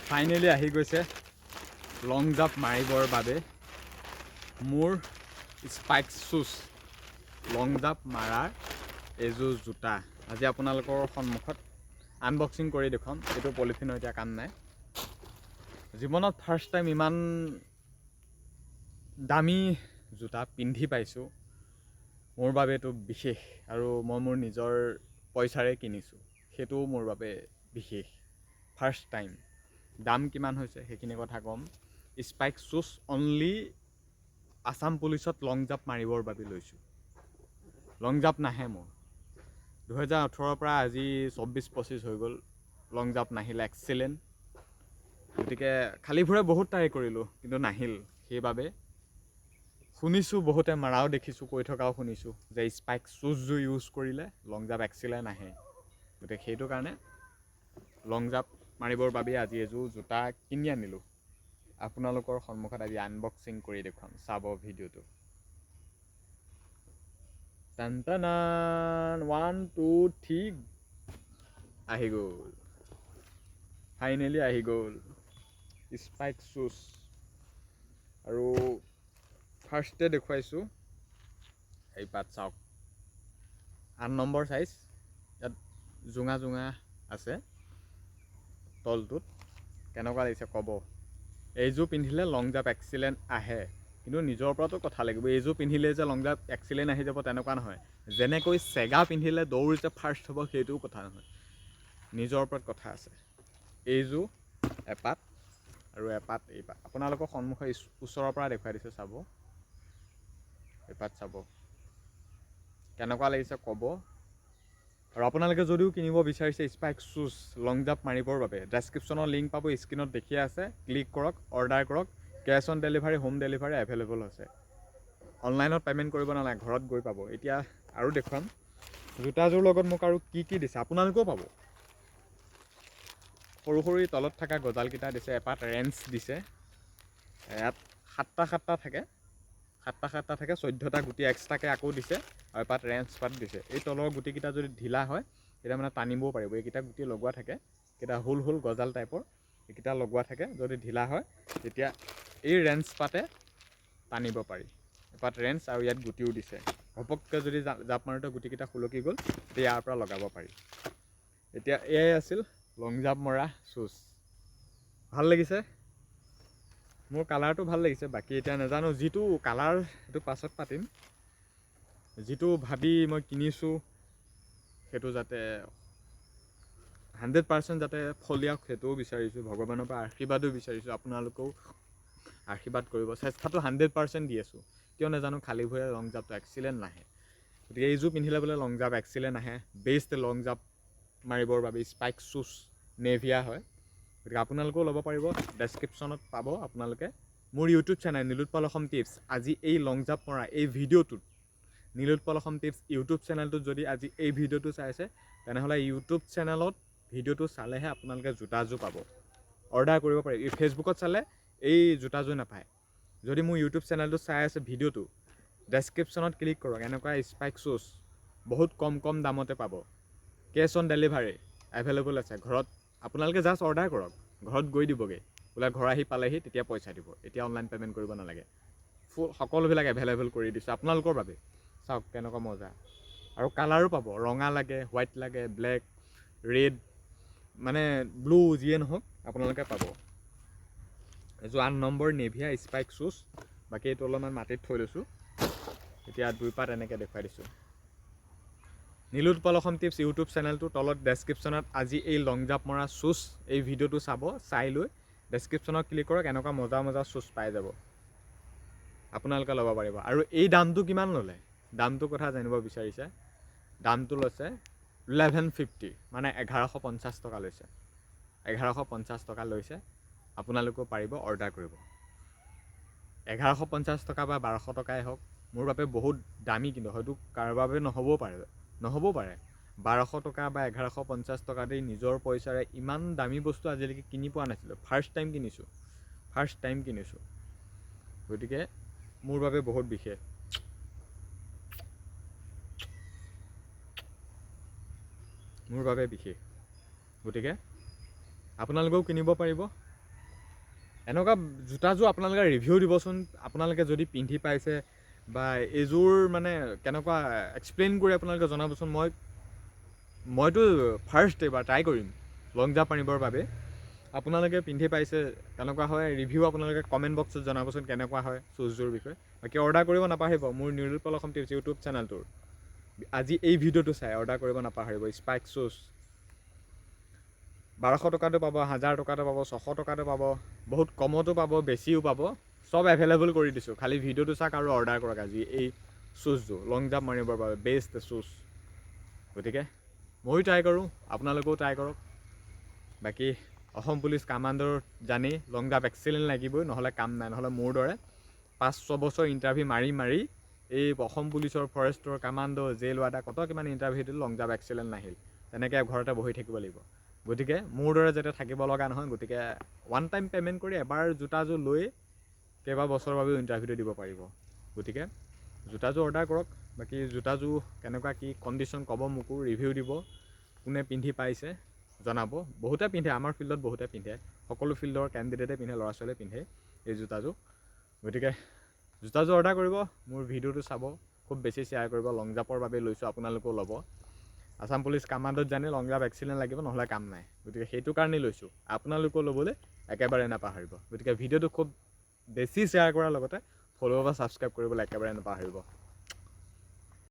Finally আহি গৈছে লং jump মাৰিবৰ বাবে মোৰ স্পাইক শ্বুজ লং জাম্প মাৰাৰ এযোৰ জোতা আজি আপোনালোকৰ সন্মুখত আনবক্সিং কৰি দেখুৱাম। এইটো পলিথিনৰ এতিয়া কাম নাই। জীৱনত ফাৰ্ষ্ট টাইম ইমান দামী জোতা পিন্ধি পাইছোঁ। মোৰ বাবে এইটো বিশেষ আৰু মই মোৰ নিজৰ পইচাৰে কিনিছোঁ, সেইটোও মোৰ বাবে বিশেষ। First time. দাম কিমান হৈছে সেইখিনি কথা ক'ম। স্পাইক শ্বুজ অনলি আছাম পুলিচত লং জাম্প মাৰিবৰ বাবে লৈছোঁ। লং জাম্প নাহে মোৰ 2018ৰ পৰা আজি 24-25 হৈ গ'ল। লং জাম্প নাহিল। এক্সিলেণ্ট। গতিকে খালী ভুৰে বহুত ট্ৰাই কৰিলোঁ কিন্তু নাহিল। সেইবাবে শুনিছোঁ, বহুতে মাৰাও দেখিছোঁ, কৈ থকাও শুনিছোঁ যে স্পাইক শ্বুজযোৰ ইউজ কৰিলে লং জাম্প এক্সিলেণ্ট নাহে। গতিকে সেইটো কাৰণে লং জাম্প মাৰিবৰ বাবে আজি এযোৰ জোতা কিনি আনিলোঁ। আপোনালোকৰ সন্মুখত আজি আনবক্সিং কৰি দেখুৱাম, চাব ভিডিঅ'টো। টান 1 2 3 আহি গ'ল। ফাইনেলি আহি গ'ল স্পাইক শ্বুজ। আৰু ফাৰ্ষ্টে দেখুৱাইছোঁ, এই পাত চাওক। 8 নম্বৰ চাইজ। ইয়াত জোঙা জোঙা আছে তলটোত। কেনেকুৱা লাগিছে ক'ব। এইযোৰ পিন্ধিলে লং জাম্প এক্সিলেণ্ট আহে, কিন্তু নিজৰ ওপৰতো কথা লাগিব। এইযোৰ পিন্ধিলে যে লং জাম্প এক্সিলেণ্ট আহি যাব তেনেকুৱা নহয়। যেনেকৈ চেগা পিন্ধিলে দৌৰ যে ফাৰ্ষ্ট হ'ব সেইটোও কথা নহয়, নিজৰ ওপৰত কথা আছে। এইযোৰ এপাত আৰু এপাত এইপাত আপোনালোকৰ সন্মুখৰ ওচৰৰ পৰা দেখুৱাই দিছোঁ, চাব। এপাত চাব কেনেকুৱা লাগিছে ক'ব। আৰু আপোনালোকে যদিও কিনিব বিচাৰিছে স্পাইক শ্বুজ লং জাম্প মাৰিবৰ বাবে, ডেছক্ৰিপশ্যনৰ লিংক পাব, স্ক্ৰীণত দেখিয়ে আছে। ক্লিক কৰক, অৰ্ডাৰ কৰক। Cash on delivery, home delivery available হৈছে। অনলাইনত পে'মেণ্ট কৰিব নালাগে, ঘৰত গৈ পাব। এতিয়া আৰু দেখুৱাম জোতাযোৰ লগত মোক আৰু কি কি দিছে, আপোনালোকেও পাব। সৰু সৰু তলত থকা গজালকেইটা দিছে। এপাত ৰেঞ্চ দিছে। ইয়াত সাতটা থাকে। 14টা গুটি এক্সট্ৰাকৈ আকৌ দিছে। আৰু এপাত ৰেঞ্চ পাত দিছে। এই তলৰ গুটিকেইটা যদি ঢিলা হয় তেতিয়া মানে টানিবও পাৰিব। এইকেইটা গুটি লগোৱা থাকে, এইকেইটা হুল গজাল টাইপৰ, এইকেইটা লগোৱা থাকে। যদি ঢিলা হয় তেতিয়া এই ৰেঞ্চ পাতে টানিব পাৰি। এপাত ৰেঞ্চ আৰু ইয়াত গুটিও দিছে। ঘপককৈ যদি জাপ মাৰোঁতে গুটিকেইটা সুলকি গ'ল তেতিয়া ইয়াৰ পৰা লগাব পাৰি। এতিয়া এয়াই আছিল লং জাম্প মৰা শ্বুজ। ভাল লাগিছে, মোৰ কালাৰটো ভাল লাগিছে। বাকী এতিয়া নাজানো, যিটো কালাৰ সেইটো পাছত পাতিম। যিটো ভাবি মই কিনিছোঁ সেইটো যাতে 100% যাতে ফলিয়াওক সেইটোও বিচাৰিছোঁ। ভগৱানৰ পৰা আশীৰ্বাদো বিচাৰিছোঁ। আপোনালোকেও আশীৰ্বাদ কৰিব। চেষ্টাটো 100% দি আছোঁ। কিয় নাজানো খালী ভৰিৰে লং জাম্পটো এক্সিলেণ্ট নাহে। গতিকে এইযোৰ পিন্ধিলে বোলে লং জাম্প এক্সিলেণ্ট আহে। বেষ্ট লং জাম্প মাৰিবৰ বাবে স্পাইক শ্বুজ নেভিয়া হয়। গতিকে আপোনালোকেও ল'ব পাৰিব। ডেছক্ৰিপশ্যনত পাব আপোনালোকে মোৰ YouTube channel Nilotpal Assam tips. আজি এই লং জাম্প মৰা এই ভিডিঅ'টোত নীলোৎপল অসম টিপছ ইউটিউব চেনেলটোত যদি আজি এই ভিডিঅ'টো চাইছে, তেনেহ'লে ইউটিউব চেনেলত ভিডিঅ'টো চালেহে আপোনালোকে জোতাযোৰ পাব। অৰ্ডাৰ কৰিব পাৰি। ফেচবুকত চালে এই জোতাযোৰ নাপায়। যদি মোৰ ইউটিউব চেনেলটো চাই আছে ভিডিঅ'টো, ডেছক্ৰিপশ্যনত ক্লিক কৰক। এনেকুৱা স্পাইক শ্বুজ বহুত কম দামতে পাব। কেছ অন ডেলিভাৰী এভেইলেবল আছে। ঘৰত আপোনালোকে জাষ্ট অৰ্ডাৰ কৰক, ঘৰত গৈ দিবগৈ। বোলে ঘৰ আহি পালেহি তেতিয়া পইচা দিব। এতিয়া অনলাইন পে'মেণ্ট কৰিব নালাগে। সকলোবিলাক এভেইলেবল কৰি দিছোঁ আপোনালোকৰ বাবে। চাওক কেনেকুৱা মজা। আৰু কালাৰো পাব। ৰঙা লাগে, হোৱাইট লাগে, ব্লেক, ৰেড, মানে ব্লু, যিয়ে নহওক আপোনালোকে পাব। এইযোৰ 8 নম্বৰ নেভিয়া স্পাইক শ্বুজ। বাকী এইটো অলপমান মাটিত থৈ লৈছোঁ। এতিয়া দুইপাত এনেকৈ দেখুৱাই দিছোঁ। নীলোৎপল অসম টিপছ ইউটিউব চেনেলটোৰ তলত ডেছক্ৰিপশ্যনত আজি এই লং জাম্প মৰা শ্বুজ এই ভিডিঅ'টো চাব। চাই লৈ ডেছক্ৰিপশ্যনত ক্লিক কৰক। এনেকুৱা মজা শ্বুজ পাই যাব। আপোনালোকে ল'ব পাৰিব। আৰু এই দামটো কিমান ল'লে, দামটোৰ কথা জানিব বিচাৰিছে। দামটো লৈছে 1150, মানে 1150 টকা লৈছে। 1150 টকা লৈছে। আপোনালোকেও পাৰিব অৰ্ডাৰ কৰিব। 1150 টকা বা 1200 টকাই হওক, মোৰ বাবে বহুত দামী, কিন্তু হয়তো কাৰোবাৰ বাবে নহ'বও পাৰে। 1200 টকা বা 1150 টকা দি নিজৰ পইচাৰে ইমান দামী বস্তু আজিলৈকে কিনি পোৱা নাছিলোঁ। ফাৰ্ষ্ট টাইম কিনিছোঁ। গতিকে মোৰ বাবে বহুত বিশেষ। গতিকে আপোনালোকেও কিনিব পাৰিব। এনেকুৱা জোতাযোৰ আপোনালোকে ৰিভিউ দিবচোন, আপোনালোকে যদি পিন্ধি পাইছে বা এইযোৰ মানে কেনেকুৱা এক্সপ্লেইন কৰি আপোনালোকে জনাবচোন। মইতো ফাৰ্ষ্ট এইবাৰ ট্ৰাই কৰিম লং জাম্প মাৰিবৰ বাবে। আপোনালোকে পিন্ধি পাইছে কেনেকুৱা হয়, ৰিভিউ আপোনালোকে কমেণ্ট বক্সত জনাবচোন কেনেকুৱা হয় শ্বুজযোৰ বিষয়ে। বাকী অৰ্ডাৰ কৰিব নাপাহৰিব মোৰ নিৰুৎপল অসম টিপছ ইউটিউব চেনেলটোৰ। আজি এই ভিডিঅ'টো চাই অৰ্ডাৰ কৰিব নাপাহৰিব। স্পাইক শ্বুজ 1200 টকাটো পাব, 1000 টকাটো পাব, 600 টকাটো পাব, বহুত কমতো পাব, বেছিও পাব, চব এভেইলেবল কৰি দিছোঁ। খালি ভিডিঅ'টো চাওক আৰু অৰ্ডাৰ কৰক আজি এই শ্বুজযোৰ লং জাম্প মাৰিবৰ বাবে বেষ্ট শ্বুজ। গতিকে ময়ো ট্ৰাই কৰোঁ, আপোনালোকেও ট্ৰাই কৰক। বাকী অসম পুলিচ কামাণ্ডৰ জানেই লং জাম্প এক্সিলেণ্ট লাগিবই, নহ'লে কাম নাই। নহ'লে মোৰ দৰে 5-6 বছৰ ইণ্টাৰভিউ মাৰি এই অসম পুলিচৰ ফৰেষ্টৰ কামাণ্ডো জেল ৱাৰ্ডাৰ কত কিমান ইণ্টাৰভিউ দিলোঁ, লং জাম্প এক্সিলেণ্ট নাহিল। তেনেকৈ ঘৰতে বহি থাকিব লাগিব। গতিকে মোৰ দৰে যাতে থাকিব লগা নহয়। গতিকে ওৱান টাইম পে'মেণ্ট কৰি এবাৰ জোতাযোৰ লৈ কেইবা বছৰৰ বাবেও ইণ্টাৰভিউটো দিব পাৰিব। গতিকে জোতাযোৰ অৰ্ডাৰ কৰক। বাকী জোতাযোৰ কেনেকুৱা কি কণ্ডিশ্যন ক'ব, মোকো ৰিভিউ দিব, কোনে পিন্ধি পাইছে জনাব। বহুতে পিন্ধে, আমাৰ ফিল্ডত বহুতে পিন্ধে, সকলো ফিল্ডৰ কেণ্ডিডেটে পিন্ধে, ল'ৰা ছোৱালীয়ে পিন্ধে এই জোতাযোৰ। গতিকে জোতাযোৰ অৰ্ডাৰ কৰিব, মোৰ ভিডিঅ'টো চাব, খুব বেছি শ্বেয়াৰ কৰিব। লং জাম্পৰ বাবে লৈছোঁ, আপোনালোকেও ল'ব। আসাম পুলিচ কামাণ্ডত জানে লং জাম্প এক্সিলেণ্ট লাগিব, নহ'লে কাম নাই। গতিকে সেইটো কাৰণেই লৈছোঁ, আপোনালোকেও ল'বলৈ একেবাৰে নাপাহৰিব। গতিকে ভিডিঅ'টো খুব বেছি শ্বেয়াৰ কৰাৰ লগতে ফ'ল' বা ছাবস্ক্ৰাইব কৰিবলৈ একেবাৰে নাপাহৰিব।